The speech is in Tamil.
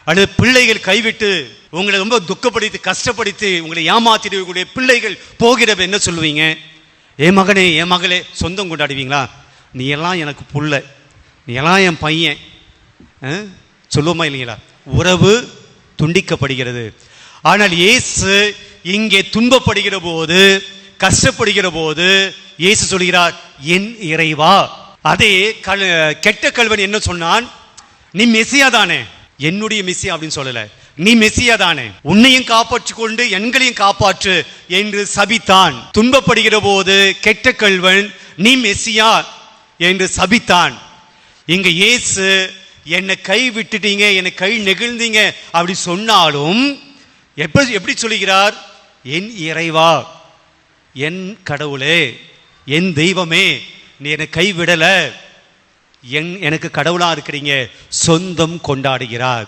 அல்லது பிள்ளைகள் கைவிட்டு உங்களை ரொம்ப துக்கப்படுத்தி கஷ்டப்படுத்தி உங்களை ஏமாத்திடக்கூடிய பிள்ளைகள் போகிறப்ப என்ன சொல்லுவீங்க? என் மகனே என் மகளே சொந்தம் கொண்டாடுவீங்களா? நீ எல்லாம் எனக்கு புள்ள, நீ எல்லாம் என் பையன் சொல்லுவோமா இல்லைங்களா? உறவு துண்டிக்கப்படுகிறது. ஆனால் இயேசு இங்கே துன்பப்படுகிற போது, கஷ்டப்படுகிற போது இயேசு சொல்கிறார், என் இறைவா. அதே கெட்ட கல்வன் என்ன சொன்னான்? நீ மெசியா தானே, என்னுடைய மெசியா அப்படின்னு சொல்லல, நீ மெசியா தானே, உன்னையும் காப்பாற்றி கொண்டு எங்களையும் காப்பாற்று என்று சபித்தான். துன்பப்படுகிற போது கெட்ட கல்வன் நீ மெசியா என்று சபித்தான். இங்க இயேசு என்னை கை விட்டுட்டீங்க, என்னை கை நெகிழ்ந்தீங்க அப்படி சொன்னாலும் எப்படி சொல்லுகிறார்? என் இறைவா, என் கடவுளே, என் தெய்வமே, நீ என்னை கை விடல, எனக்கு கடவுளா இருக்கிறீங்க, சொந்தம் கொண்டாடுகிறார்.